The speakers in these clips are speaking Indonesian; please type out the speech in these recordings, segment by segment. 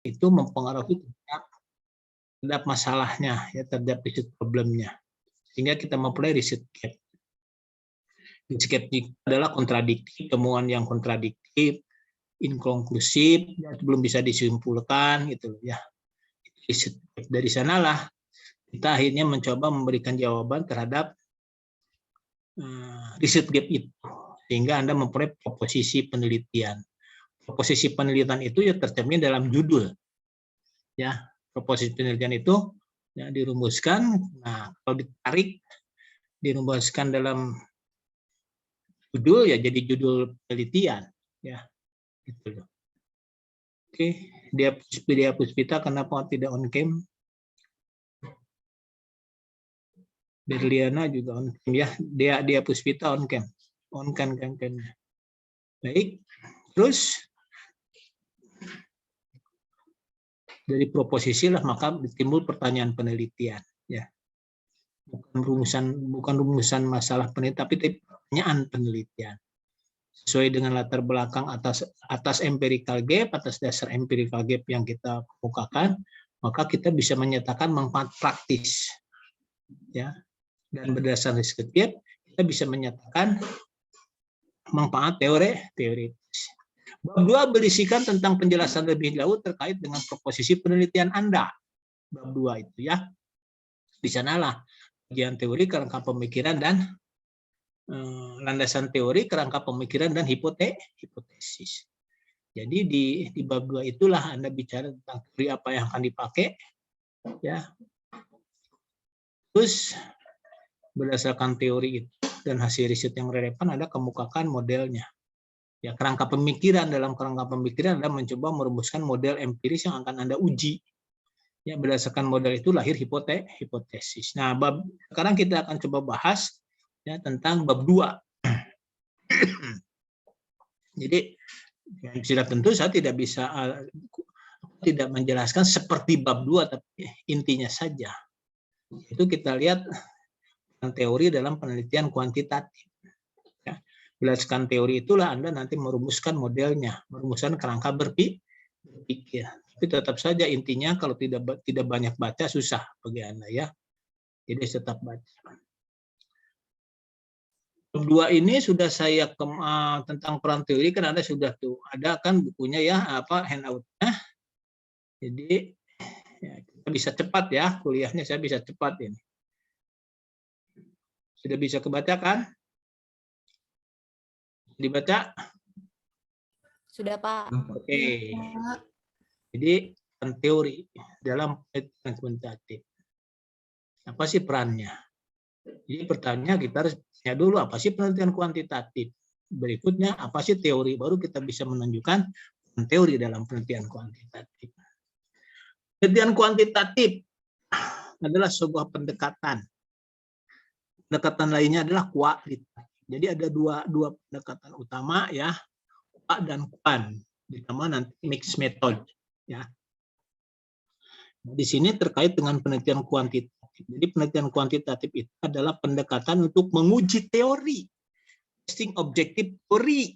itu mempengaruhi terhadap masalahnya, ya, terhadap riset problemnya. Sehingga kita memulai riset gap. Riset gap adalah kontradiktif, temuan yang kontradiktif, inkonklusif, ya, belum bisa disimpulkan, gitu ya. Riset gap. Dari sanalah kita akhirnya mencoba memberikan jawaban terhadap riset gap itu, sehingga Anda memperoleh proposisi penelitian. Proposisi penelitian itu ya tercermin dalam judul. Ya, proposisi penelitian itu ya dirumuskan. Nah, kalau ditarik dirumuskan dalam judul ya jadi judul penelitian, ya. Gitu loh. Oke, dia Puspita kenapa tidak on cam? Berliana juga on cam ya. Dia Puspita on cam. On cam. Baik. Terus dari proposisi lah maka timbul pertanyaan penelitian, ya. Bukan rumusan masalah penelitian, tapi pertanyaan penelitian. Sesuai dengan latar belakang atas empirical gap, atas dasar empirical gap yang kita kemukakan, maka kita bisa menyatakan manfaat praktis, ya. Dan berdasarkan riset gap, kita bisa menyatakan manfaat teoritis. Bab 2 berisikan tentang penjelasan lebih jauh terkait dengan proposisi penelitian Anda. Bab 2 itu, ya. Di sanalah bagian teori, kerangka pemikiran, dan landasan teori, kerangka pemikiran, dan hipotesis. Jadi di bab 2 itulah Anda bicara tentang teori apa yang akan dipakai, ya. Terus berdasarkan teori itu dan hasil riset yang relevan, Anda kemukakan modelnya. Ya, kerangka pemikiran, dalam kerangka pemikiran Anda mencoba merumuskan model empiris yang akan Anda uji. Ya, berdasarkan model itu lahir hipotesis. Nah, sekarang kita akan coba bahas ya tentang bab 2. Jadi sudah tentu saya tidak bisa tidak menjelaskan seperti bab 2, tapi intinya saja. Itu kita lihat teori dalam penelitian kuantitatif. Ya. Berdasarkan teori itulah Anda nanti merumuskan modelnya, merumuskan kerangka berpikir. Tapi tetap saja intinya kalau tidak banyak baca susah bagi Anda, ya. Jadi tetap baca. Bab 2 ini sudah saya tentang peran teori kan Anda sudah tuh ada kan bukunya ya, handout-nya. Jadi ya, kita bisa cepat ya kuliahnya, saya bisa cepat ini. Sudah bisa kebaca kan? Dibaca? Sudah, Pak. Oke. Jadi teori dalam penelitian kuantitatif. Apa sih perannya? Jadi pertanyaannya kita harus tanya dulu apa sih penelitian kuantitatif. Berikutnya apa sih teori, baru kita bisa menunjukkan teori dalam penelitian kuantitatif. Penelitian kuantitatif adalah sebuah pendekatan. Pendekatan lainnya adalah kualitatif. Jadi ada dua pendekatan utama ya, kwa dan kuan. Ditambah nanti mix method ya. Di sini terkait dengan penelitian kuantitatif. Jadi penelitian kuantitatif itu adalah pendekatan untuk menguji teori, testing objektif teori.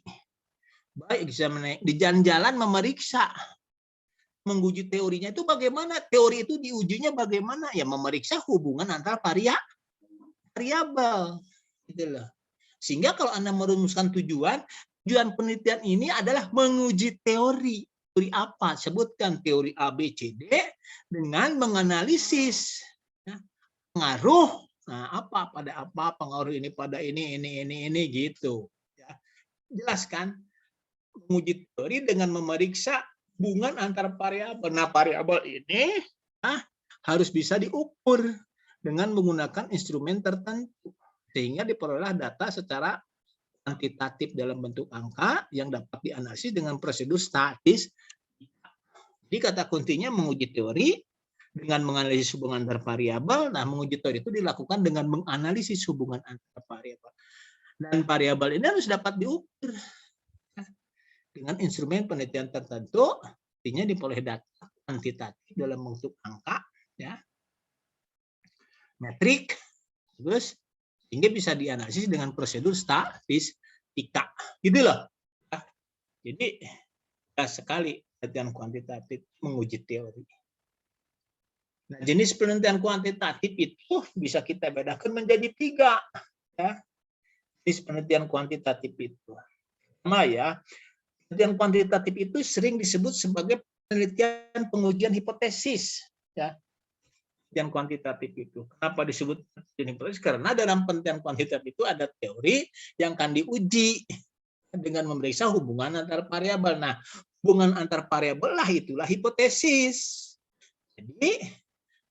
Baik di jalan-jalan memeriksa, menguji teorinya itu bagaimana? Teori itu diujinya bagaimana? Ya memeriksa hubungan antara variabel, gitu loh. Sehingga kalau Anda merumuskan tujuan penelitian ini adalah menguji teori. Teori apa? Sebutkan teori A, B, C, D dengan menganalisis pengaruh. Nah, apa pada apa, pengaruh ini pada ini gitu. Ya. Jelaskan. Menguji teori dengan memeriksa hubungan antar variabel. Nah, variabel ini harus bisa diukur dengan menggunakan instrumen tertentu. Sehingga diperoleh data secara kuantitatif dalam bentuk angka yang dapat dianalisis dengan prosedur statistik. Jadi kata kuncinya menguji teori dengan menganalisis hubungan antar variabel. Nah, menguji teori itu dilakukan dengan menganalisis hubungan antar variabel. Dan variabel ini harus dapat diukur dengan instrumen penelitian tertentu, artinya diperoleh data kuantitatif dalam bentuk angka, ya, metrik, terus sehingga bisa dianalisis dengan prosedur statistika, gitu loh. Jadi jelas sekali penelitian kuantitatif menguji teori. Nah, jenis penelitian kuantitatif itu bisa kita bedakan menjadi 3. Ya. Jenis penelitian kuantitatif itu. Pertama ya, penelitian kuantitatif itu sering disebut sebagai penelitian pengujian hipotesis. Ya. Penelitian kuantitatif itu. Kenapa disebut penelitian hipotesis? Karena dalam penelitian kuantitatif itu ada teori yang akan diuji dengan memeriksa hubungan antar variabel. Nah, hubungan antar variabel lah itulah hipotesis. Jadi,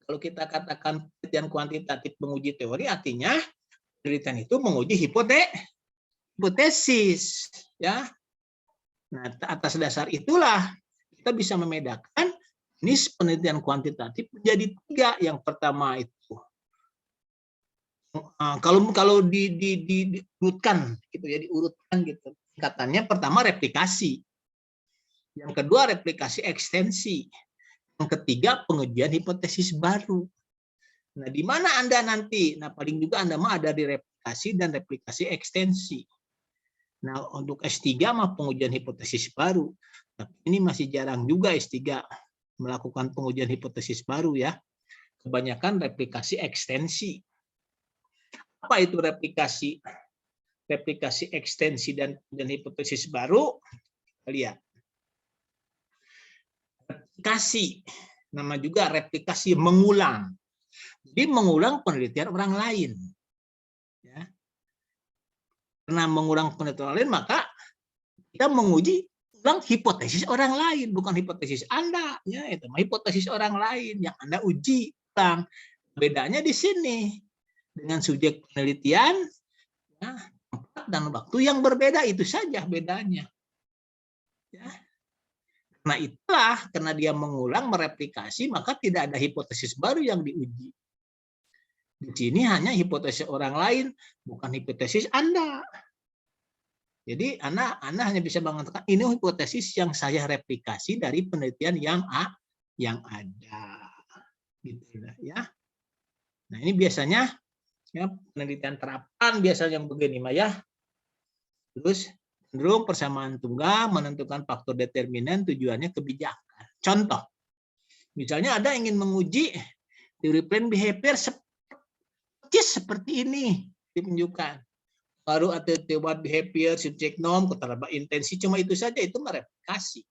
kalau kita katakan penelitian kuantitatif menguji teori, artinya penelitian itu menguji hipotesis, ya. Nah, atas dasar itulah kita bisa membedakan jenis penelitian kuantitatif menjadi 3. Yang pertama itu kalau diurutkan gitu ya, diurutkan gitu. Katanya pertama replikasi. Yang kedua replikasi ekstensi. Yang ketiga pengujian hipotesis baru. Nah, di mana Anda nanti? Nah, paling juga Anda mah ada di replikasi dan replikasi ekstensi. Nah, untuk S3 mah pengujian hipotesis baru. Tapi ini masih jarang juga S3 melakukan pengujian hipotesis baru ya. Kebanyakan replikasi ekstensi. Apa itu replikasi? Replikasi ekstensi dan hipotesis baru. Kita lihat. Replikasi, nama juga replikasi mengulang. Jadi mengulang penelitian orang lain. Ya. Karena mengulang penelitian orang lain, maka kita menguji ulang hipotesis orang lain, bukan hipotesis Anda. Ya, itu hipotesis orang lain yang Anda uji ulang. Bedanya di sini. Dengan subjek penelitian, ya, tempat dan waktu yang berbeda, itu saja bedanya. Ya. Nah itulah, karena dia mengulang, mereplikasi, maka tidak ada hipotesis baru yang diuji. Di sini hanya hipotesis orang lain, bukan hipotesis Anda. Jadi Anda hanya bisa mengatakan, ini hipotesis yang saya replikasi dari penelitian yang ada. Gitu ya. Nah ini biasanya ya, penelitian terapan biasanya yang begini Mah ya. Terus cenderung persamaan tunggal menentukan faktor determinan, tujuannya kebijakan. Contoh, misalnya Anda ingin menguji teori plan behavior seperti ini ditunjukkan. Baru atau teori behavior, subjek norm, keterlibatan intensi, cuma itu saja, itu mereplikasi,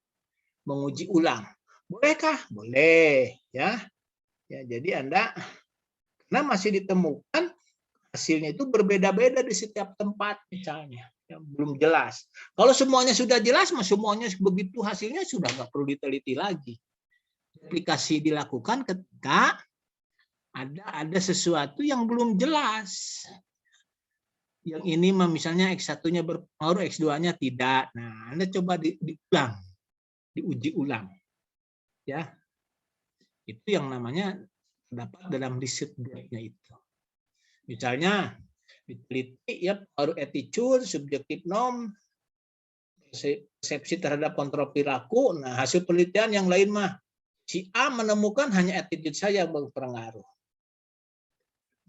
menguji ulang. Bolehkah? Boleh, ya. Ya, jadi Anda karena masih ditemukan hasilnya itu berbeda-beda di setiap tempat misalnya, ya, belum jelas. Kalau semuanya sudah jelas, semuanya begitu hasilnya sudah nggak perlu diteliti lagi. Aplikasi dilakukan ketika ada sesuatu yang belum jelas. Yang ini misalnya X1-nya berpengaruh, X2-nya tidak. Nah, Anda coba diulang, diuji ulang. Ya. Itu yang namanya terdapat dalam riset gap-nya itu. Misalnya diteliti ya pengaruh attitude, subjektif norm, persepsi terhadap kontrol perilaku. Nah, hasil penelitian yang lain mah si A menemukan hanya attitude saya yang berpengaruh.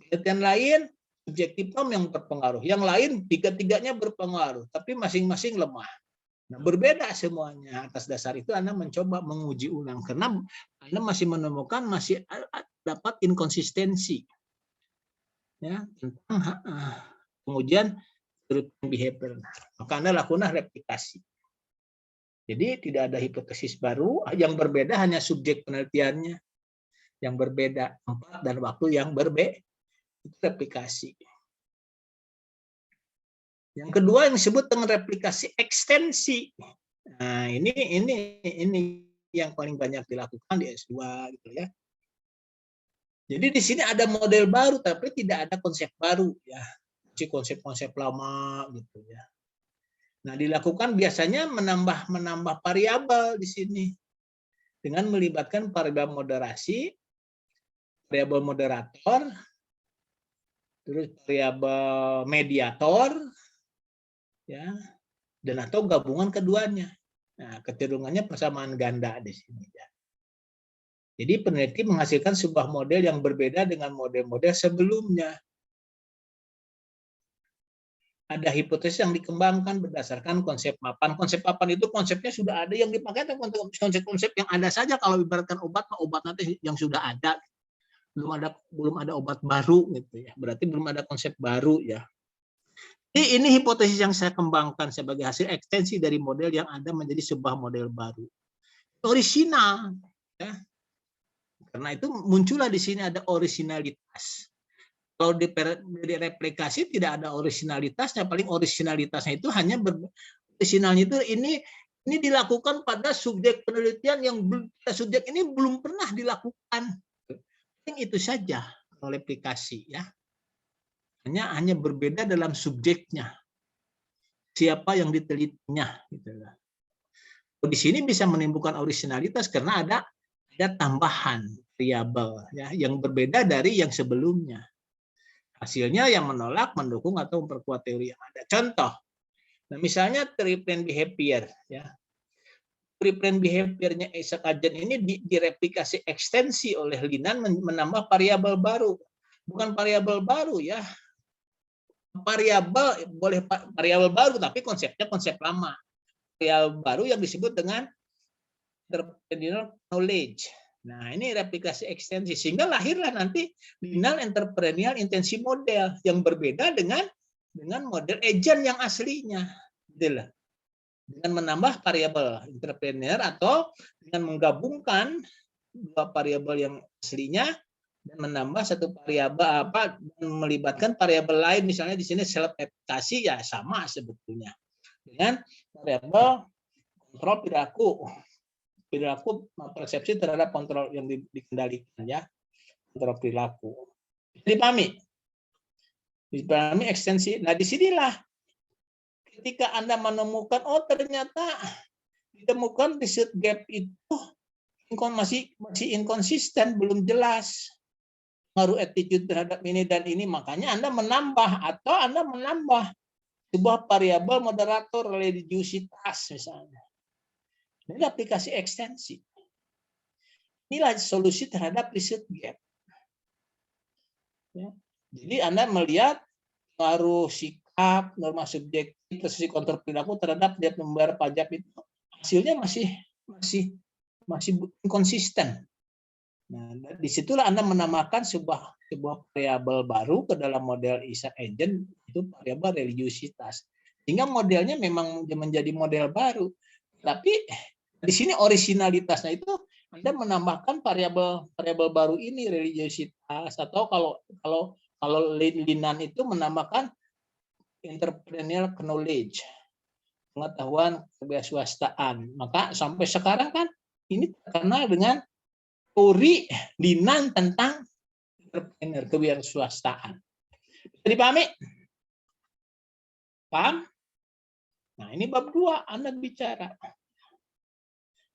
Penelitian lain subjektif norm yang berpengaruh. Yang lain tiga-tiganya berpengaruh, tapi masing-masing lemah. Nah, berbeda semuanya. Atas dasar itu Anda mencoba menguji ulang karena Anda masih menemukan masih dapat inkonsistensi. Ya, tentang pengujian behavior. Maka Anda lakukan replikasi. Jadi tidak ada hipotesis baru, yang berbeda hanya subjek penelitiannya yang berbeda, tempat dan waktu yang berbeda. Itu replikasi. Yang kedua yang disebut dengan replikasi ekstensi. Nah, ini yang paling banyak dilakukan di S2 gitu ya. Jadi di sini ada model baru tapi tidak ada konsep baru ya. Konsep-konsep lama gitu ya. Nah, dilakukan biasanya menambah variabel di sini dengan melibatkan variabel moderasi, variabel moderator, terus variabel mediator, ya, dan atau gabungan keduanya. Nah, kecenderungannya persamaan ganda di sini. Ya. Jadi peneliti menghasilkan sebuah model yang berbeda dengan model-model sebelumnya. Ada hipotesis yang dikembangkan berdasarkan konsep papan. Konsep papan itu konsepnya sudah ada yang dipakai, atau konsep-konsep yang ada saja. Kalau ibaratkan obat nanti yang sudah ada, belum ada obat baru gitu ya. Berarti belum ada konsep baru ya. Jadi ini hipotesis yang saya kembangkan sebagai hasil ekstensi dari model yang ada menjadi sebuah model baru. Orisinal ya. Karena itu muncullah di sini ada orisinalitas. Kalau di replikasi tidak ada orisinalitasnya, paling orisinalitasnya itu hanya orisinalnya itu ini dilakukan pada subjek penelitian yang subjek ini belum pernah dilakukan. Itu saja kalau replikasi ya. Hanya berbeda dalam subjeknya. Siapa yang ditelitinya gitu. Di sini bisa menimbulkan orisinalitas karena ada tambahan variabel ya yang berbeda dari yang sebelumnya. Hasilnya yang menolak, mendukung, atau memperkuat teori yang ada. Contoh, nah misalnya triplen behavior. Ya. Triplen behavior-nya Isaac Agen ini direplikasi ekstensi oleh Linan menambah variabel baru. Bukan variabel baru ya. Variabel boleh variabel baru, tapi konsepnya konsep lama. Variabel baru yang disebut dengan entrepreneurial knowledge. Nah, ini replikasi ekstensi. Sehingga lahirlah nanti linear entrepreneurial intensi model yang berbeda dengan model agent yang aslinya. Gitu. Dengan menambah variabel entrepreneur atau dengan menggabungkan dua variabel yang aslinya dan menambah satu variabel dan melibatkan variabel lain, misalnya di sini self replikasi ya sama sebetulnya dengan variabel kontrol perilaku persepsi terhadap kontrol yang dikendalikan ya, kontrol perilaku. Dipahami ekstensi. Nah, disinilah ketika Anda menemukan ternyata ditemukan research gap itu masih inkonsisten, belum jelas pengaruh attitude terhadap ini dan ini, makanya Anda menambah sebuah variabel moderator religiusitas misalnya. Ini aplikasi ekstensi. Inilah solusi terhadap research gap. Ya. Jadi Anda melihat pengaruh sikap, norma subjektif, posisi kontrol perilaku terhadap dia membayar pajak itu hasilnya masih konsisten. Nah, disitulah Anda menambahkan sebuah variabel baru ke dalam model Isaac Agent, itu variabel religiusitas. Sehingga modelnya memang menjadi model baru. Tapi di sini originalitasnya itu Anda menambahkan variabel baru ini religiusitas, atau kalau Linan itu menambahkan entrepreneurial knowledge, pengetahuan kewirausahaan. Maka sampai sekarang kan ini terkenal dengan teori Linan tentang entrepreneur kewirausahaan. Dipahami? Paham? Nah, ini bab 2 Anda bicara.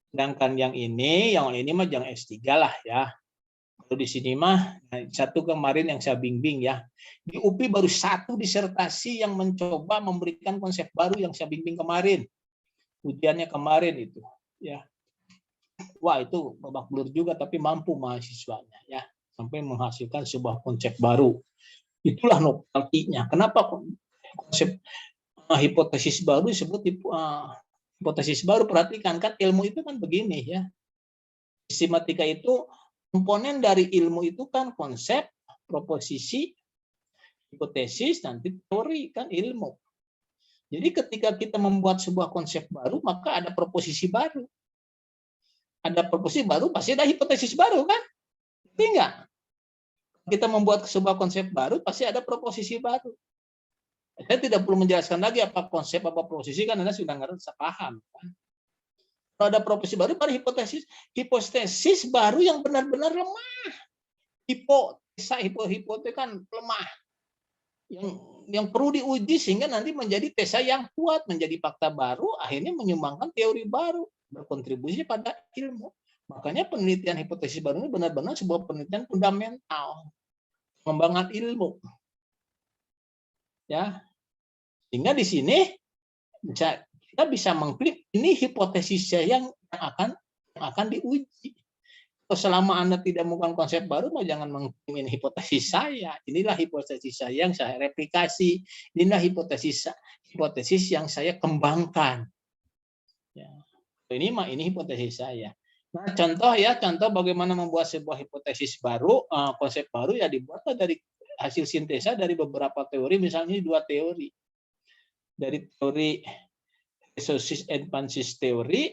Sedangkan yang ini mah jangan S3 lah ya. Kalau di sini mah satu kemarin yang saya bimbing ya. Di UPI baru satu disertasi yang mencoba memberikan konsep baru yang saya bimbing kemarin. Ujiannya kemarin itu ya. Wah, itu babak belur juga tapi mampu mahasiswanya ya sampai menghasilkan sebuah konsep baru. Itulah novelty-nya. Kenapa konsep hipotesis baru disebut hipotesis baru? Perhatikan kan ilmu itu kan begini ya. Sistematika itu komponen dari ilmu itu kan konsep, proposisi, hipotesis, nanti teori kan ilmu. Jadi ketika kita membuat sebuah konsep baru maka ada proposisi baru. Ada proposisi baru pasti ada hipotesis baru kan? Enggak. Kita membuat sebuah konsep baru pasti ada proposisi baru. Saya tidak perlu menjelaskan lagi apa konsep, apa proposisi, kan Anda sudah ngerti, paham. Kan? Kalau ada proposisi baru, baru hipotesis baru yang benar-benar lemah. Hipotesa kan lemah. Yang perlu diuji sehingga nanti menjadi tesa yang kuat, menjadi fakta baru, akhirnya menyumbangkan teori baru, berkontribusi pada ilmu. Makanya penelitian hipotesis baru ini benar-benar sebuah penelitian fundamental, pengembangan ilmu. Ya, sehingga di sini kita bisa mengklik ini hipotesis yang akan diuji. Selama Anda tidak menggunakan konsep baru, mau jangan mengklaim hipotesis saya. Inilah hipotesis saya yang saya replikasi. Inilah hipotesis yang saya kembangkan. Ya. Ini hipotesis saya. Nah, contoh bagaimana membuat sebuah hipotesis baru, konsep baru ya dibuat dari hasil sintesa dari beberapa teori, misalnya 2 teori. Dari teori resources advantage theory,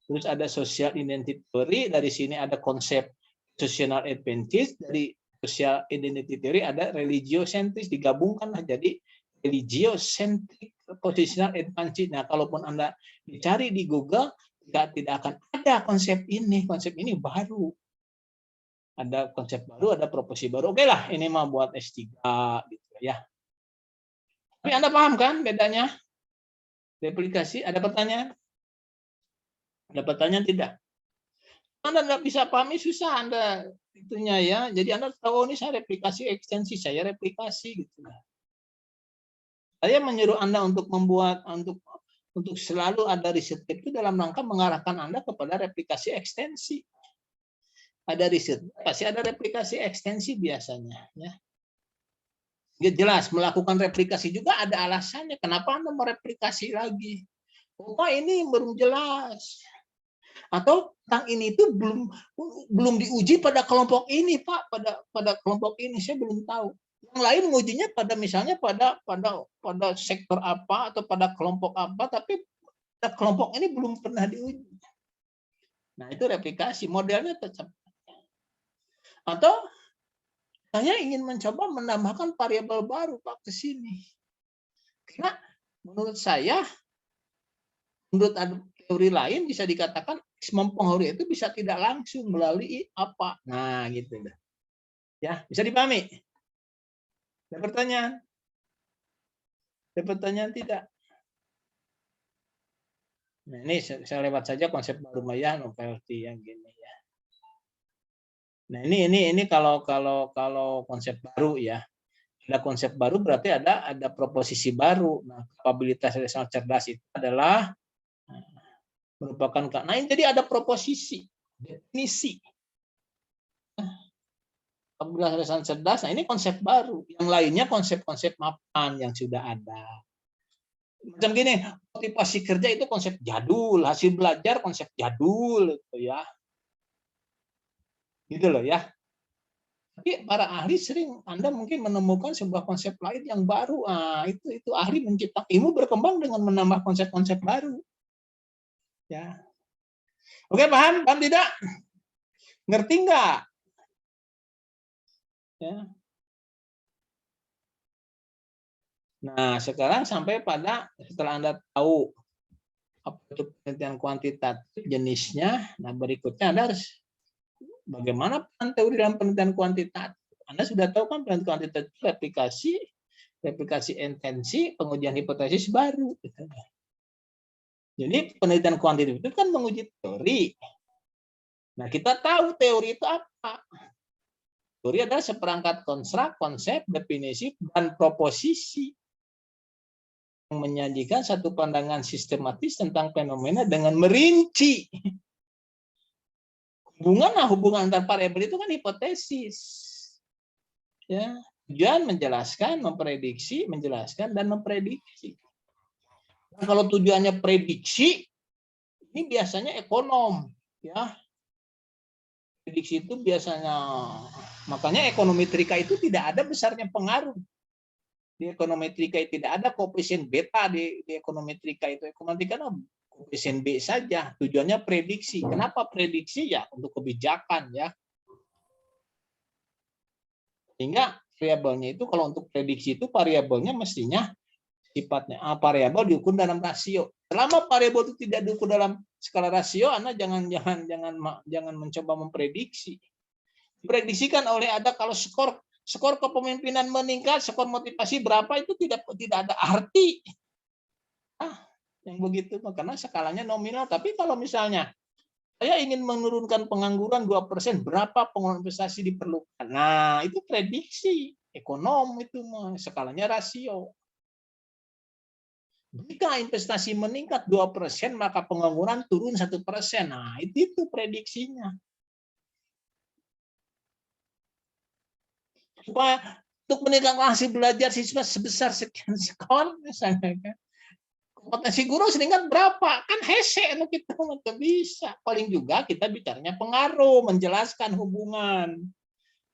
terus ada social identity theory, dari sini ada konsep social advantage, dari social identity theory ada religiocentris, digabungkanlah jadi religiocentric positional advantage. Nah, kalaupun Anda dicari di Google, tidak akan ada konsep ini baru. Ada konsep baru, ada proposi baru. Oke lah, ini mah buat S3 gitu ya. Tapi Anda paham kan bedanya? Replikasi, ada pertanyaan? Ada pertanyaan tidak? Anda nggak bisa pahami, susah Anda itunya ya. Jadi Anda tahu, ini saya replikasi ekstensi, saya replikasi gitu. Saya menyuruh Anda untuk membuat untuk selalu ada riset itu dalam rangka mengarahkan Anda kepada replikasi ekstensi. Ada riset, pasti ada replikasi ekstensi biasanya ya. Jelas melakukan replikasi juga ada alasannya. Kenapa Anda mau replikasi lagi? Oh, ini belum jelas. Atau tentang ini itu belum diuji pada kelompok ini, Pak. Pada kelompok ini saya belum tahu. Yang lain mengujinya pada misalnya pada sektor apa atau pada kelompok apa, tapi pada kelompok ini belum pernah diuji. Nah, itu replikasi, modelnya tetap. Atau saya ingin mencoba menambahkan variabel baru, Pak, ke sini. Karena menurut saya, menurut teori lain bisa dikatakan mempengaruhi itu bisa tidak langsung melalui apa. Nah, gitu. Ya, bisa dipahami? Ada pertanyaan? Ada pertanyaan tidak? Nah, ini saya lewat saja konsep baru Maya novelty yang gini ya. Nah, ini kalau konsep baru ya. Ada konsep baru berarti ada proposisi baru. Nah, kapabilitas relasional cerdas itu adalah merupakan, nah ini jadi ada proposisi, definisi. Kapabilitas relasional cerdas, nah ini konsep baru. Yang lainnya konsep-konsep mapan yang sudah ada. Macam gini, motivasi kerja itu konsep jadul, hasil belajar konsep jadul gitu ya. Gitu loh ya. Tapi para ahli sering Anda mungkin menemukan sebuah konsep lain yang baru. Ah, itu ahli menciptakan ilmu berkembang dengan menambah konsep-konsep baru. Ya. Oke, paham? Paham tidak? Ngerti nggak? Ya. Nah, sekarang sampai pada setelah Anda tahu apa itu penelitian kuantitatif jenisnya, nah berikutnya Anda harus bagaimana peran teori dalam penelitian kuantitatif. Anda sudah tahu kan penelitian kuantitatif replikasi intensi, pengujian hipotesis baru. Jadi penelitian kuantitatif itu kan menguji teori. Nah, kita tahu teori itu apa. Teori adalah seperangkat konstruk, konsep, definisi, dan proposisi yang menyajikan satu pandangan sistematis tentang fenomena dengan merinci. Hubungan antar variabel itu kan hipotesis. Ya, tujuan menjelaskan, memprediksi, menjelaskan, dan memprediksi. Nah, kalau tujuannya prediksi, ini biasanya ekonom. Ya, prediksi itu biasanya, makanya ekonometrika itu tidak ada besarnya pengaruh. Di ekonometrika tidak ada koefisien beta di ekonometrika itu. Ekonometrika koefisien B saja. Tujuannya prediksi. Kenapa prediksi? Ya untuk kebijakan ya. Sehingga variabelnya itu kalau untuk prediksi itu variabelnya mestinya sifatnya variabel diukur dalam rasio. Selama variabel itu tidak diukur dalam skala rasio, Anda jangan mencoba memprediksi. Diprediksikan oleh ada kalau skor kepemimpinan meningkat, skor motivasi berapa itu tidak ada arti. Yang begitu karena skalanya nominal. Tapi kalau misalnya saya ingin menurunkan pengangguran 2%, berapa pengeluaran investasi diperlukan? Nah, itu prediksi ekonom itu skalanya rasio. Jika investasi meningkat 2%, maka pengangguran turun 1%. Nah, itu prediksinya. Supaya untuk meningkatkan hasil belajar siswa sebesar sekian skor misalnya kan. Kompetensi guru setingkat berapa? Kan hese kita nggak bisa. Paling juga kita bicaranya pengaruh, menjelaskan hubungan.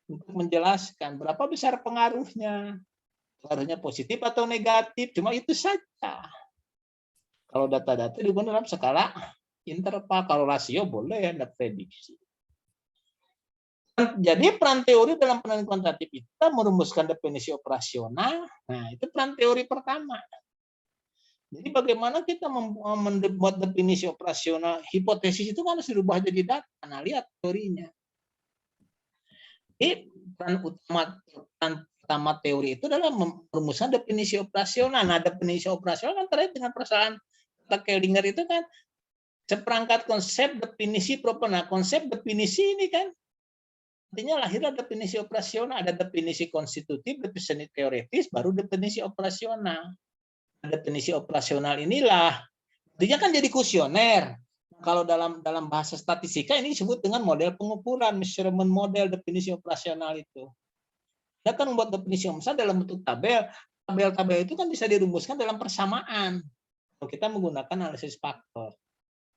Untuk menjelaskan berapa besar pengaruhnya. Pengaruhnya positif atau negatif, cuma itu saja. Kalau data-data digunakan dalam skala interval, kalau rasio boleh ada prediksi. Jadi peran teori dalam penelitian kuantitatif itu merumuskan definisi operasional. Nah, itu peran teori pertama. Jadi bagaimana kita membuat definisi operasional, hipotesis itu kan harus dirubah jadi data. Nah, lihat teorinya. Jadi peran utama teori itu adalah merumuskan definisi operasional. Nah, definisi operasional kan terkait dengan persoalan Keldinger itu kan seperangkat konsep definisi proper. Nah, konsep definisi ini kan artinya lahirlah definisi operasional, ada definisi konstitutif, definisi teoritis, baru definisi operasional. Definisi operasional inilah, artinya kan jadi kuesioner. Kalau dalam bahasa statistika ini disebut dengan model pengukuran, measurement model, definisi operasional itu. Kita kan membuat definisi operasional dalam bentuk tabel. Tabel-tabel itu kan bisa dirumuskan dalam persamaan. Kalau kita menggunakan analisis faktor.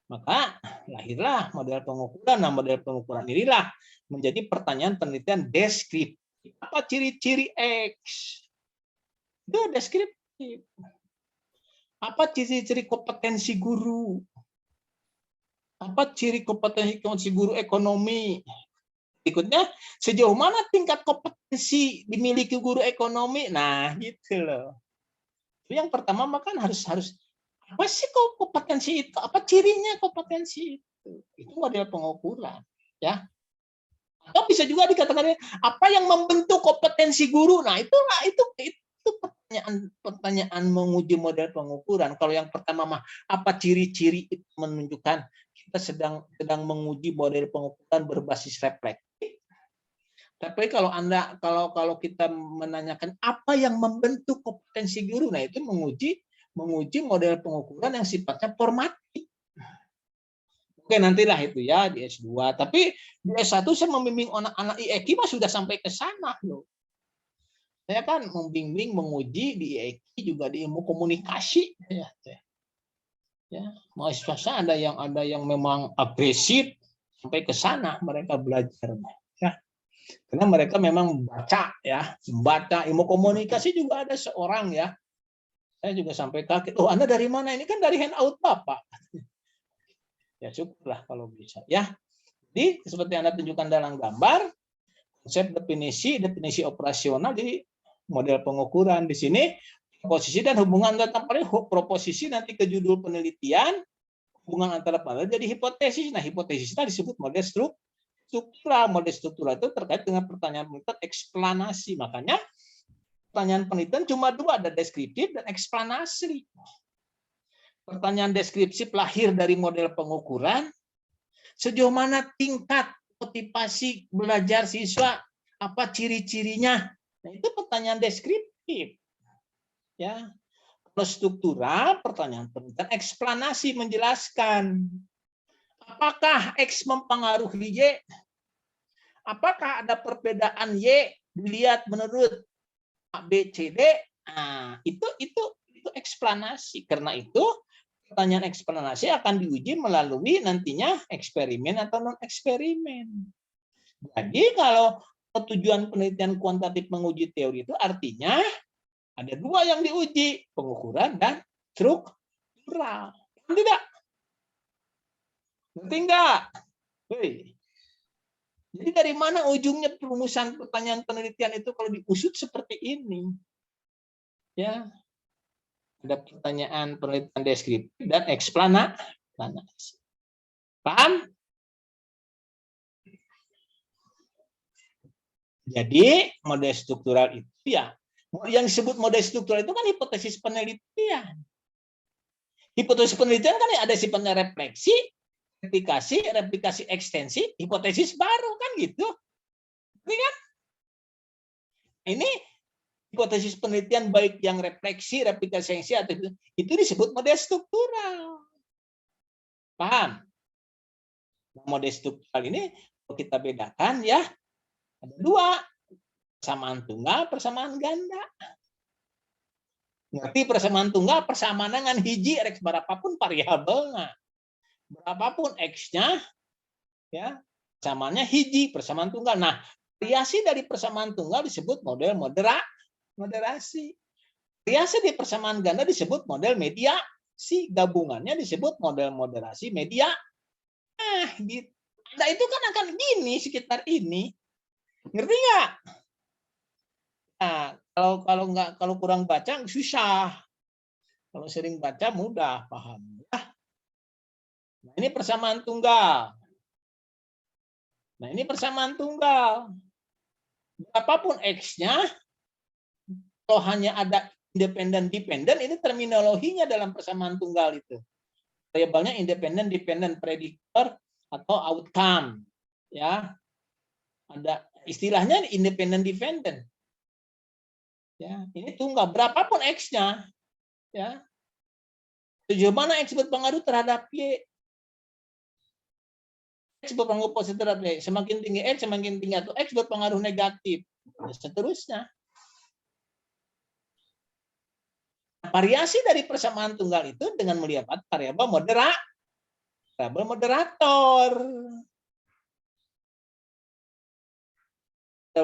Maka lahirlah model pengukuran. Nah, model pengukuran inilah menjadi pertanyaan penelitian deskriptif. Apa ciri-ciri X? Itu deskriptif. Apa ciri-ciri kompetensi guru? Apa ciri kompetensi guru ekonomi? Berikutnya, sejauh mana tingkat kompetensi dimiliki guru ekonomi? Nah, gitu loh. Yang pertama makan harus apa sih kompetensi itu? Apa cirinya kompetensi itu? Itu model pengukuran, ya. Atau bisa juga dikatakan apa yang membentuk kompetensi guru? Nah, itu pertanyaan menguji model pengukuran. Kalau yang pertama mah apa ciri-ciri itu menunjukkan kita sedang menguji model pengukuran berbasis reflektif. Tapi kalau kita menanyakan apa yang membentuk kompetensi guru, nah itu menguji model pengukuran yang sifatnya formatif. Oke, nantilah itu ya di S2. Tapi di S1 saya membimbing anak-anak IEK mah sudah sampai ke sana loh. Saya kan membimbing menguji di IEK juga di ilmu komunikasi ya. Mahasiswa ada yang memang agresif sampai ke sana mereka belajar ya. Karena mereka memang membaca ilmu komunikasi juga ada seorang ya. Saya juga sampai kaget, oh Anda dari mana? Ini kan dari handout Bapak. Ya syukurlah kalau bisa ya. Jadi seperti Anda tunjukkan dalam gambar, konsep definisi operasional di model pengukuran di sini posisi dan hubungan antara proposisi nanti ke judul penelitian, hubungan antara pada jadi hipotesis. Nah, hipotesisnya disebut model struktural. Model struktural itu terkait dengan pertanyaan eksplanasi. Makanya pertanyaan penelitian cuma dua, ada deskriptif dan eksplanasi. Pertanyaan deskriptif lahir dari model pengukuran. Sejauh mana tingkat motivasi belajar siswa, apa ciri-cirinya? Nah, itu pertanyaan deskriptif. Ya. Kalau struktural, pertanyaan penelitian eksplanasi menjelaskan apakah X mempengaruhi Y? Apakah ada perbedaan Y dilihat menurut A, B, C, D? Nah, itu eksplanasi. Karena itu pertanyaan eksplanasi akan diuji melalui nantinya eksperimen atau non eksperimen. Jadi kalau tujuan penelitian kuantitatif menguji teori itu artinya ada dua yang diuji, pengukuran dan struktural. Tidak? Ngerti enggak? Jadi dari mana ujungnya perumusan pertanyaan penelitian itu kalau diusut seperti ini? Ya. Ada pertanyaan penelitian deskriptif dan eksplanasi. Paham? Jadi model struktural itu ya, yang disebut model struktural itu kan hipotesis penelitian. Hipotesis penelitian kan ada sifatnya refleksi, replikasi ekstensi, hipotesis baru kan gitu. Ini kan? Ini hipotesis penelitian baik yang refleksi, replikasi ekstensi atau itu disebut model struktural. Paham? Model struktural ini kalau kita bedakan ya ada dua. Persamaan tunggal, persamaan ganda. Ngerti persamaan tunggal, persamaan dengan hiji rek berapapun variabelnya. Berapapun X-nya, ya, persamaannya hiji, persamaan tunggal. Nah, variasi dari persamaan tunggal disebut model moderasi. Variasi di persamaan ganda disebut model mediasi. Gabungannya disebut model moderasi media. Gitu. Nah, itu kan akan gini, sekitar ini. Ngerti nggak? Nah, kalau kurang baca susah. Kalau sering baca mudah paham. Nah, ini persamaan tunggal. Nah, ini persamaan tunggal. Berapapun X-nya, kalau hanya ada independen-dependen, ini terminologinya dalam persamaan tunggal itu. Variabelnya independen-dependen predictor atau outcome. Ya, ada istilahnya independen-dependen. Ya, ini tunggal. Berapapun X-nya, ya, sejauh mana X berpengaruh terhadap Y. X berpengaruh positif terhadap Y. Semakin tinggi X, semakin tinggi atau X berpengaruh negatif. Dan seterusnya. Variasi dari persamaan tunggal itu dengan melihat variabel moderator. Variabel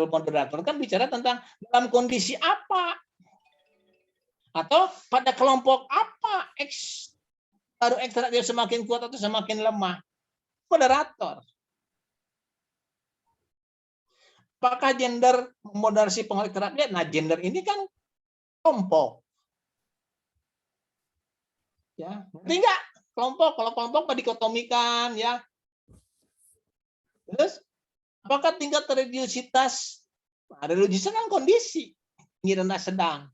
moderator kan bicara tentang dalam kondisi apa. Atau pada kelompok apa X baru X dia semakin kuat atau semakin lemah. Moderator. Apakah gender moderasi pengaruh terhadap dia? Nah, gender ini kan kelompok. Ya, ngerti nggak? Kelompok, kalau kelompok dikotomikan, ya. Terus, apakah tingkat religiositas? Nah, religiositas kan kondisi tinggi rendah sedang.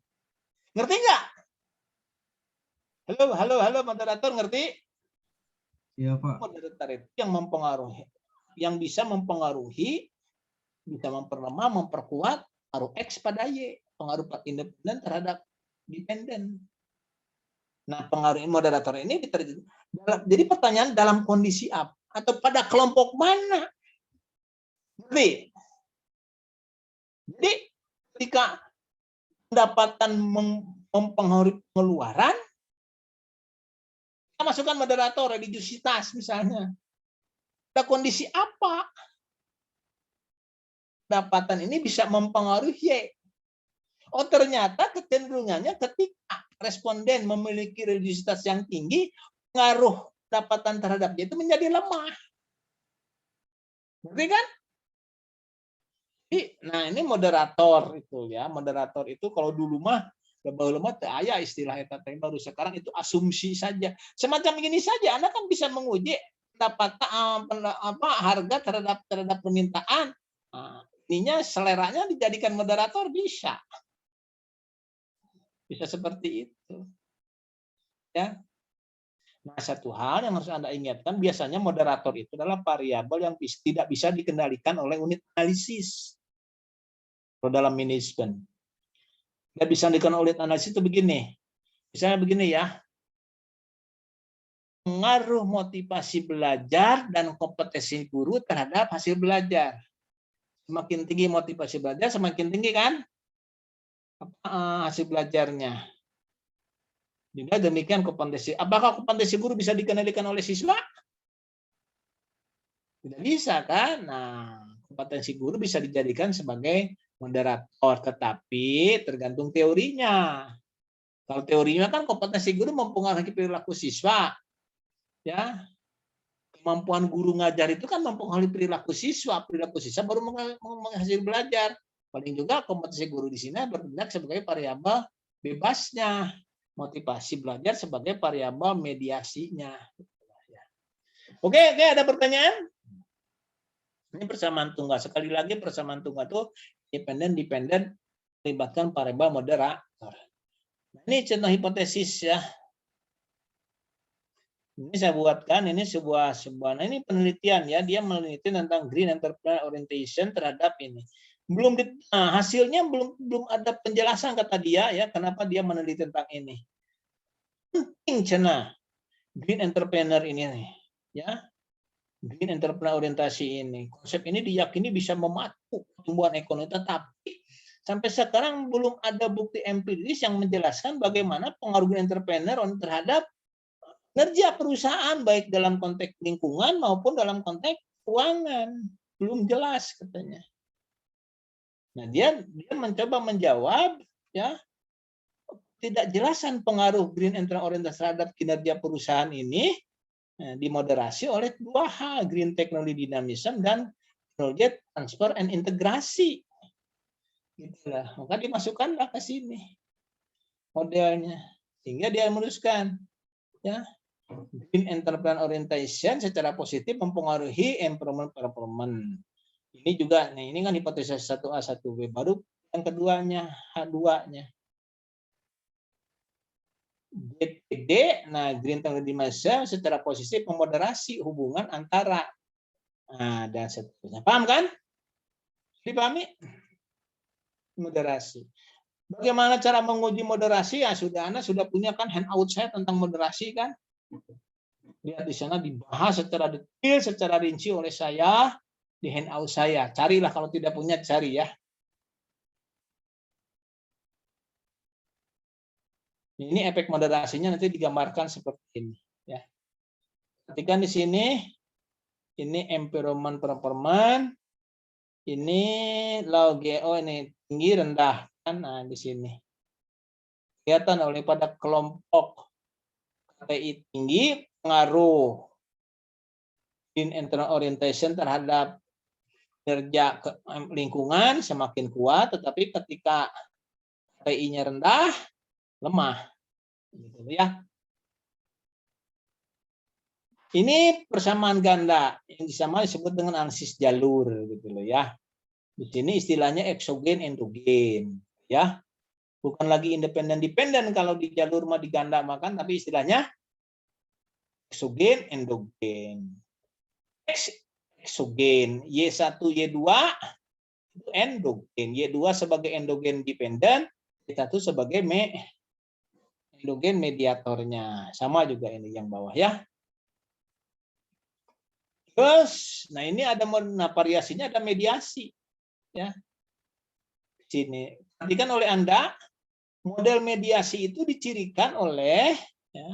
Ngerti nggak? Halo, moderator, ngerti? Iya, Pak. Moderator itu yang mempengaruhi, yang bisa mempengaruhi, bisa memperlemah, memperkuat pengaruh X pada Y, pengaruh independen terhadap dependen. Nah, pengaruh moderator ini jadi pertanyaan dalam kondisi apa atau pada kelompok mana? Ngerti? Jadi ketika pendapatan mempengaruhi pengeluaran, kita masukkan moderator religiositas misalnya. Pada kondisi apa pendapatan ini bisa mempengaruhi Y? Oh, ternyata kecenderungannya ketika responden memiliki religiositas yang tinggi, pengaruh pendapatan terhadap Y itu menjadi lemah. Ngerti kan? Nah, ini moderator itu ya. Moderator itu kalau dulu mah ayah istilah eta teh baru sekarang itu asumsi saja. Semacam ini saja Anda kan bisa menguji harga terhadap permintaan. Nah, ininya seleranya dijadikan moderator bisa. Bisa seperti itu. Ya. Nah, satu hal yang harus Anda ingatkan, biasanya moderator itu adalah variabel yang tidak bisa dikendalikan oleh unit analisis. Kalau dalam manajemen. Tidak bisa dikendalikan oleh unit analisis itu begini. Misalnya begini ya. Pengaruh motivasi belajar dan kompetensi guru terhadap hasil belajar. Semakin tinggi motivasi belajar, semakin tinggi kan hasil belajarnya. Juga demikian kompetensi. Apakah kompetensi guru bisa dikendalikan oleh siswa? Tidak bisa kan? Nah, kompetensi guru bisa dijadikan sebagai moderator, tetapi tergantung teorinya. Kalau teorinya kan kompetensi guru mempengaruhi perilaku siswa. Ya. Kemampuan guru ngajar itu kan mempengaruhi perilaku siswa baru menghasil belajar. Paling juga kompetensi guru di sini bertindak sebagai variabel bebasnya. Motivasi belajar sebagai variabel mediasinya. Oke, ada pertanyaan? Ini persamaan tunggal. Sekali lagi persamaan tunggal itu independen melibatkan variabel moderator. Nah, ini contoh hipotesis ya. Ini saya buatkan, ini sebuah nah ini penelitian ya, dia meneliti tentang green entrepreneur orientation terhadap ini. Hasilnya belum ada penjelasan kata dia ya, kenapa dia meneliti tentang ini. Penting cina green entrepreneur ini nih, ya. Green entrepreneur orientasi ini. Konsep ini diyakini bisa memacu pertumbuhan ekonomi, tetapi Sampai sekarang belum ada bukti empiris yang menjelaskan bagaimana pengaruh green entrepreneur terhadap kinerja perusahaan, baik dalam konteks lingkungan maupun dalam konteks keuangan. Belum jelas katanya. Nah, dia mencoba menjawab, ya, tidak jelasan pengaruh green entrepreneur terhadap kinerja perusahaan ini dimoderasi oleh dua hal, green technology dynamism dan technology transfer and integrasi. Gitulah. Maka dimasukkanlah ke sini modelnya, sehingga dia menuliskan, ya, green entrepreneur orientation secara positif mempengaruhi improvement performance. Ini juga, nih, ini kan hipotesis 1A 1B, baru yang keduanya H2-nya. GTD, nah green technology dynamism secara positif memoderasi hubungan antara dan seterusnya. Paham kan? Dipahami? Moderasi. Bagaimana cara menguji moderasi? Ya sudah, Anda sudah punya kan handout saya tentang moderasi kan? Lihat di sana dibahas secara detail, secara rinci oleh saya di handout saya. Carilah kalau tidak punya, cari ya. Ini efek moderasinya nanti digambarkan seperti ini, ya. Ketika di sini, ini environment performance, ini low GO, ini tinggi rendah kan, nah di sini kelihatan oleh pada kelompok KPI tinggi pengaruh green entrepreneur orientation terhadap kerja lingkungan semakin kuat, tetapi ketika KPI-nya rendah lemah, gitu ya. Ini persamaan ganda yang disebut dengan analisis jalur, gitu loh ya. Di sini istilahnya eksogen endogen, ya. Bukan lagi independen dependen kalau di jalur mah diganda makan, tapi istilahnya eksogen endogen. Eksogen Y1 Y2 itu endogen, Y2 sebagai endogen dependen, Y1 sebagai endogen mediatornya. Sama juga ini yang bawah ya. Terus, nah ini ada variasinya, ada mediasi, ya. Sini, perhatikan oleh Anda, model mediasi itu dicirikan oleh, ya.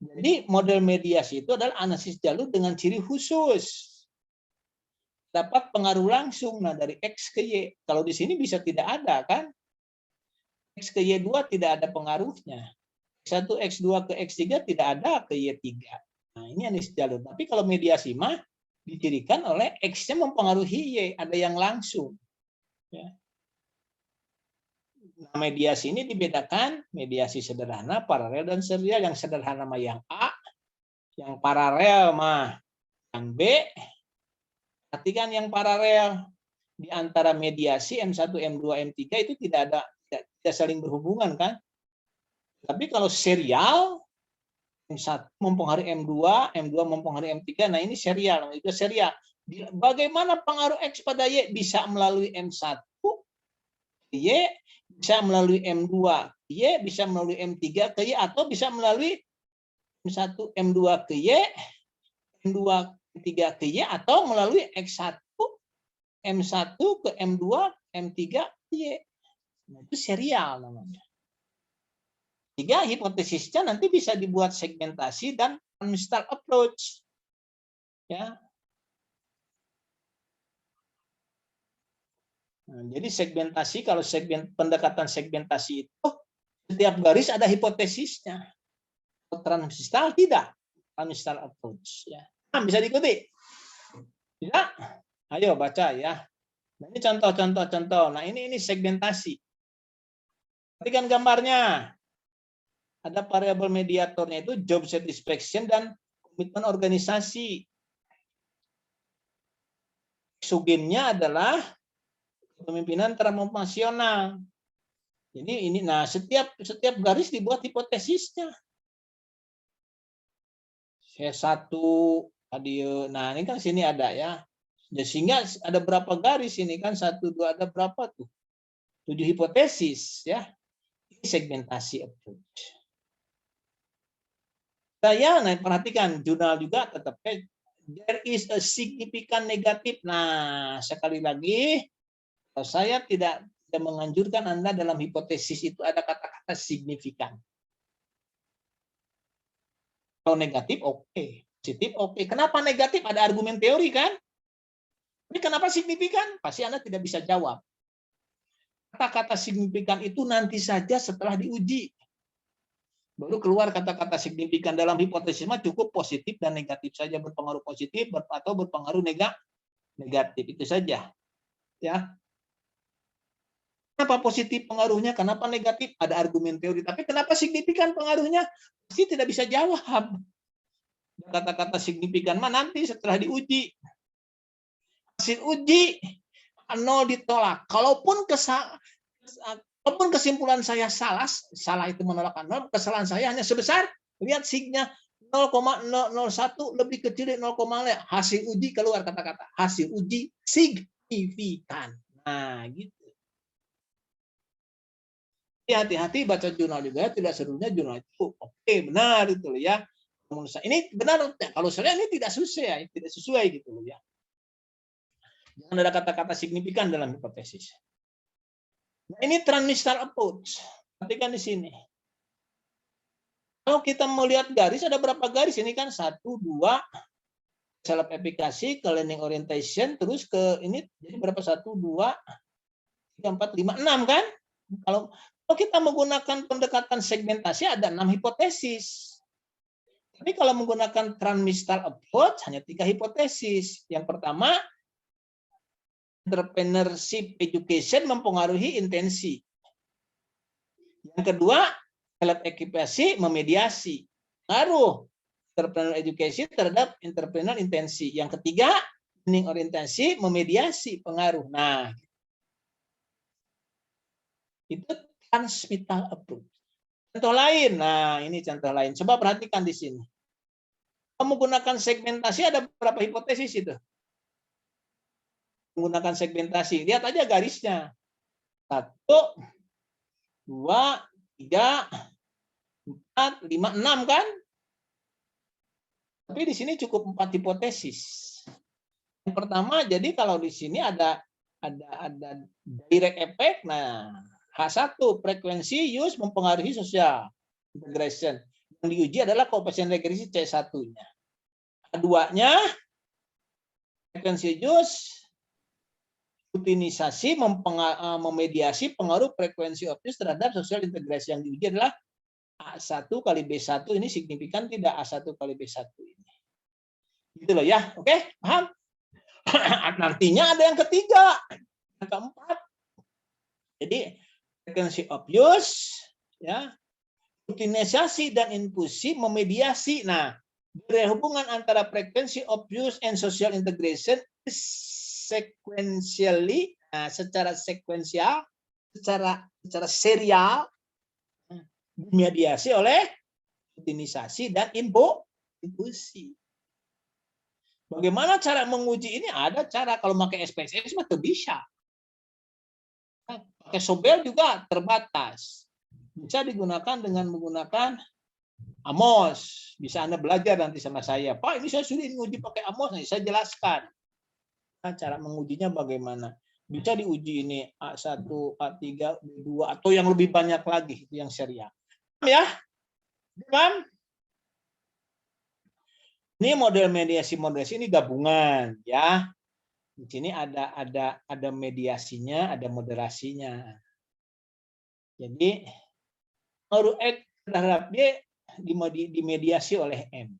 Jadi model mediasi itu adalah analisis jalur dengan ciri khusus, dapat pengaruh langsung, nah dari X ke Y. Kalau di sini bisa tidak ada kan? X ke Y2 tidak ada pengaruhnya. X1, X2 ke X3 tidak ada ke Y3. Nah, ini analisis jalur. Tapi kalau mediasi mah dicirikan oleh X-nya mempengaruhi Y, ada yang langsung. Ya. Nah, mediasi ini dibedakan mediasi sederhana, paralel, dan serial. Yang sederhana mah yang A, yang paralel mah yang B. Perhatikan yang paralel di antara mediasi M1, M2, M3 itu tidak saling berhubungan kan? Tapi kalau serial M1 mempengaruhi M2, M2 mempengaruhi M3. Nah, ini serial, itu serial. Bagaimana pengaruh X pada Y? Bisa melalui M1 ke Y, bisa melalui M2 ke Y, bisa melalui M3 ke Y, atau bisa melalui M1, M2 ke Y, M2, M3 ke Y, atau melalui X1, M1 ke M2, M3 ke Y. Nah, itu serial namanya. Sehingga hipotesisnya nanti bisa dibuat segmentasi dan transversal approach. Ya. Nah, jadi segmentasi, kalau pendekatan segmentasi itu setiap garis ada hipotesisnya. Transversal tidak, transversal approach. Ya. Nah, bisa diikuti? Tidak? Ayo baca ya. Nah, ini contoh. Nah, ini segmentasi. Perhatikan gambarnya. Ada variabel mediatornya itu job satisfaction dan komitmen organisasi. Eksogennya adalah kepemimpinan transformasional. Jadi ini, nah setiap garis dibuat hipotesisnya. C1 tadi, nah ini kan sini ada ya. Sehingga ada berapa garis ini kan, 1, 2, ada berapa tuh? 7 hipotesis ya. Ini segmentasi approach. Nah, perhatikan jurnal juga tetap there is a significant negatif. Nah, sekali lagi Saya tidak menganjurkan Anda dalam hipotesis itu ada kata-kata signifikan. Kalau negatif, oke. Positif, oke. Kenapa negatif? Ada argumen teori kan? Ini kenapa signifikan? Pasti Anda tidak bisa jawab. Kata-kata signifikan itu nanti saja setelah diuji. Baru keluar kata-kata signifikan. Dalam hipotesis mah cukup positif dan negatif saja, berpengaruh positif atau berpengaruh negatif. Itu saja. Ya. Kenapa positif pengaruhnya? Kenapa negatif? Ada argumen teori. Tapi kenapa signifikan pengaruhnya? Pasti tidak bisa jawab. Kata-kata signifikan mah nanti setelah diuji. Hasil uji 0 ditolak. Kalaupun kesimpulan saya salah itu menolak 0, kesalahan saya hanya sebesar, lihat signya 0,001 lebih kecil dari 0,0. Hasil uji keluar kata-kata. Hasil uji signifikan. Nah, gitu. Hati-hati baca jurnal juga, tidak seluruhnya jurnal itu oke, benar itu loh ya. Ini benar, kalau saya ini tidak sesuai gitu loh ya. Jangan ada kata-kata signifikan dalam hipotesis. Nah, ini transmissional approach. Perhatikan di sini. Kalau kita melihat garis, ada berapa garis? Ini kan 1, 2, self efficacy, ke learning orientation, terus ke ini jadi berapa? 1, 2, 3, 4, 5, 6 kan? Kalau kita menggunakan pendekatan segmentasi ada 6 hipotesis. Tapi kalau menggunakan transmissional approach hanya 3 hipotesis. Yang pertama, entrepreneurship education mempengaruhi intensi. Yang kedua, self ekipasi memediasi. Pengaruh entrepreneur education terhadap entrepreneur intensi. Yang ketiga, learning orientasi memediasi pengaruh. Nah, itu transmittal approach. Contoh lain, nah ini contoh lain. Coba perhatikan di sini. Menggunakan segmentasi ada berapa hipotesis itu? Menggunakan segmentasi, lihat aja garisnya. 1, 2, 3, 4, 5, 6 kan? Tapi di sini cukup 4 hipotesis. Yang pertama, jadi kalau di sini ada direct effect. Nah, H1 frekuensi use mempengaruhi social integration. Yang diuji adalah koefisien regresi C1-nya. Keduanya, frekuensi use rutinisasi memediasi pengaruh frekuensi of use terhadap social integrasi. Yang diuji adalah A1 kali B1, ini signifikan tidak A1 kali B1 ini. Gitu loh ya. Oke, paham? Nantinya ada yang ketiga, yang keempat. Jadi frequency of use, ya, rutinisasi dan infusi memediasi. Nah, dari hubungan antara frequency of use and social integration sequentially, nah, secara sekuensial, secara serial, dimediasi oleh rutinisasi dan infusi. Bagaimana cara menguji ini? Ada cara. Kalau pakai SPSS mah bisa. Pakai Sobel juga terbatas. Bisa digunakan dengan menggunakan Amos. Bisa Anda belajar nanti sama saya. Pak, ini saya sudah menguji pakai Amos. Nanti saya jelaskan. Nah, cara mengujinya bagaimana. Bisa diuji ini A1, A3, B2, atau yang lebih banyak lagi. Itu yang serial. Ya? Paham? Ini model mediasi ini gabungan, ya. Di sini ada mediasinya, ada moderasinya. Jadi pengaruh X terhadap Y dimediasi oleh M.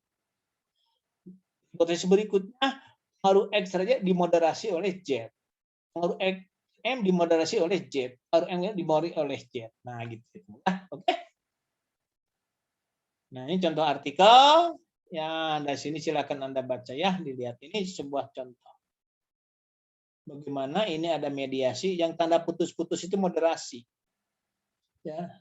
Hipotesis berikutnya, pengaruh X terhadap Y dimoderasi oleh Z. Pengaruh X M dimoderasi oleh Z. Pengaruh M dimoderasi oleh Z. Nah, gitu. Oke. Nah, ini contoh artikel. Ya, dari sini silakan Anda baca ya, dilihat ini sebuah contoh. Bagaimana ini ada mediasi yang tanda putus-putus itu moderasi. Ya,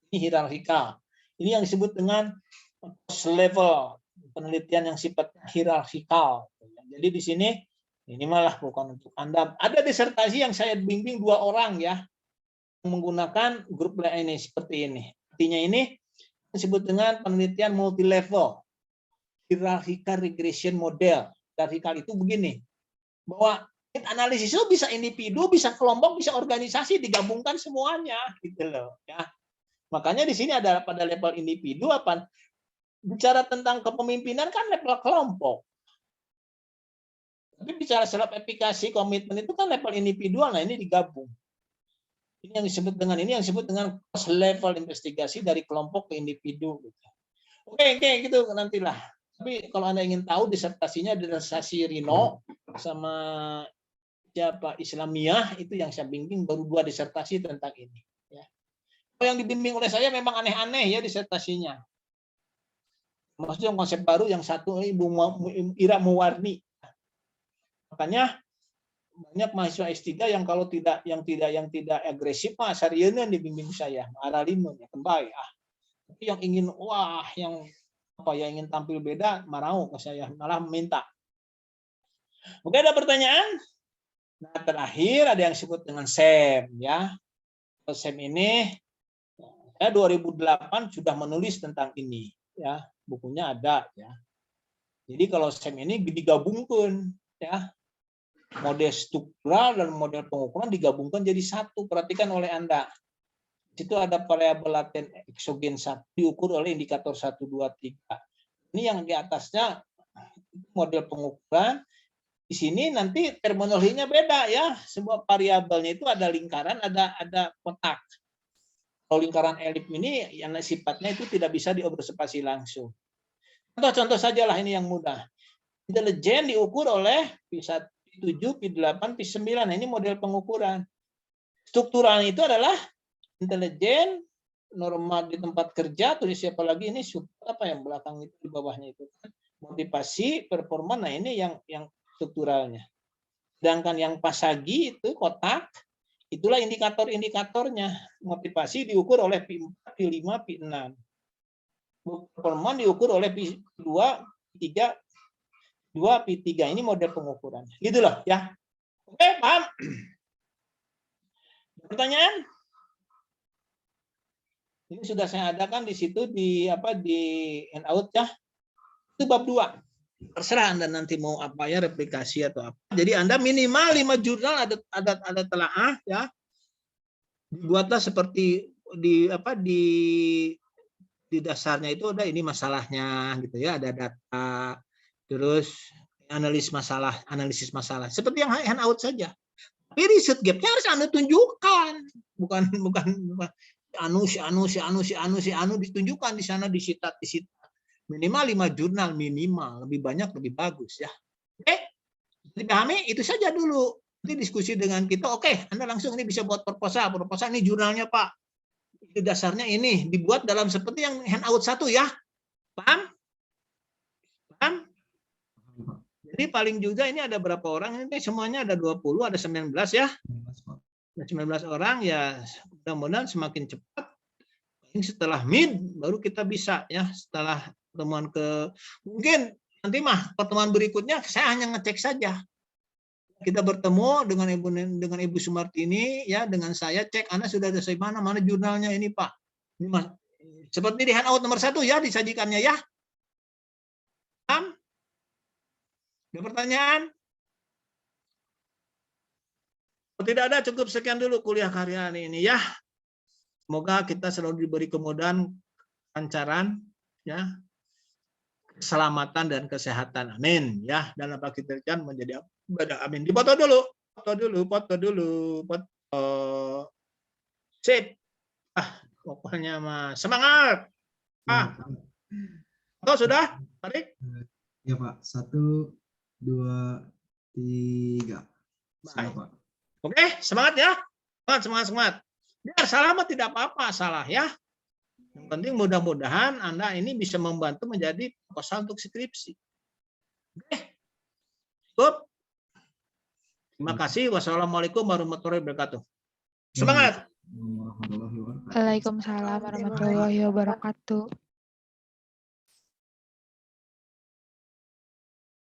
ini hierarkikal. Ini yang disebut dengan post level, penelitian yang sifatnya hierarkikal. Jadi di sini ini malah bukan untuk Anda. Ada disertasi yang saya bimbing 2 orang ya, menggunakan grup ini seperti ini. Artinya ini disebut dengan penelitian multi level. Hierarchical regression model. Hierarchical itu begini, bahwa Analisis itu bisa individu, bisa kelompok, bisa organisasi, digabungkan semuanya, gitu loh. Ya. Makanya di sini ada pada level individu apa? Bicara tentang kepemimpinan kan level kelompok. Tapi bicara self efikasi komitmen itu kan level individual, nah ini digabung. Ini yang disebut dengan cross level investigasi dari kelompok ke individu. Oke, gitu nantilah. Tapi kalau Anda ingin tahu disertasinya disertasi Rino sama siapa Islamiyah itu yang saya bimbing baru 2 disertasi tentang ini. Ya. Kalau yang dibimbing oleh saya memang aneh-aneh ya disertasinya. Maksudnya konsep baru yang satu Ibu Ira Muwarni. Makanya banyak mahasiswa S3 yang kalau tidak agresif mah sarieuna dibimbing saya, aralimun ya kembali Tapi yang ingin yang ingin tampil beda marau ke saya, malah minta. Oke, ada pertanyaan? Nah, terakhir ada yang disebut dengan SEM ya. SEM ini saya 2008 sudah menulis tentang ini ya, bukunya ada ya. Jadi kalau SEM ini digabungkan ya. Model struktural dan model pengukuran digabungkan jadi satu. Perhatikan oleh Anda. Di situ ada variabel laten eksogen 1 diukur oleh indikator 1, 2, 3. Ini yang di atasnya model pengukuran. Di sini nanti terminologinya beda ya. Sebuah variabelnya itu ada lingkaran, ada kotak. Kalau lingkaran elip ini yang sifatnya itu tidak bisa diobservasi langsung. Contoh sajalah ini yang mudah. Intelijen diukur oleh P1, P7, P8, P9. Ini model pengukuran. Struktural itu adalah intelijen, norma di tempat kerja, tulis siapa lagi ini apa yang belakang itu di bawahnya itu kan. Motivasi, performa, nah ini yang strukturalnya. Sedangkan yang pasagi itu kotak, itulah indikator-indikatornya. Motivasi diukur oleh P4, P5, P6. Performa diukur oleh P2, P3, 2, P3. Ini model pengukuran. Gitu loh ya. Oke, paham? Pertanyaan? Ini sudah saya adakan di situ di handout ya. Itu bab 2. Terserah Anda nanti mau apa ya, replikasi atau apa. Jadi Anda minimal 5 jurnal ada telaah ya. Dibuatlah seperti di dasarnya itu ada ini masalahnya gitu ya, ada data, terus analisis masalah seperti yang handout saja. Tapi riset gapnya harus Anda tunjukkan, bukan anu ditunjukkan di sana disita minimal 5 jurnal minimal, lebih banyak lebih bagus ya. Oke, dipahami itu saja dulu. Nanti diskusi dengan kita. Oke, Anda langsung ini bisa buat proposal ini jurnalnya Pak. Itu dasarnya ini dibuat dalam seperti yang handout 1 ya. Paham? Jadi paling juga ini ada berapa orang? Ini semuanya ada 20, ada 19 ya. Ada 19 orang ya, mudah-mudahan semakin cepat. Ini setelah mid baru kita bisa ya, setelah pertemuan mungkin nanti pertemuan berikutnya saya hanya ngecek saja. Kita bertemu dengan Ibu Sumartini ya, dengan saya cek Anda sudah ada mana jurnalnya ini Pak. Ini seperti di handout nomor 1 ya disajikannya ya. Paham? Ada pertanyaan? Kalau tidak ada, cukup sekian dulu kuliah karya ini ya. Semoga kita selalu diberi kemudahan, kelancaran, ya, keselamatan dan kesehatan. Amin. Ya, dan apa kita kerjakan menjadi ibadah. Amin. Dipoto dulu. Sip. Pokoknya mah semangat. Sudah? Tarik? Ya Pak. 1, 2, 3. Baik. Pak. Oke, semangat ya. Semangat. Biar salah mah tidak apa-apa, salah ya. Yang penting mudah-mudahan Anda ini bisa membantu menjadi proposal untuk skripsi. Oke. Cukup. Terima kasih. Wassalamualaikum warahmatullahi wabarakatuh. Semangat. Waalaikumsalam warahmatullahi wabarakatuh.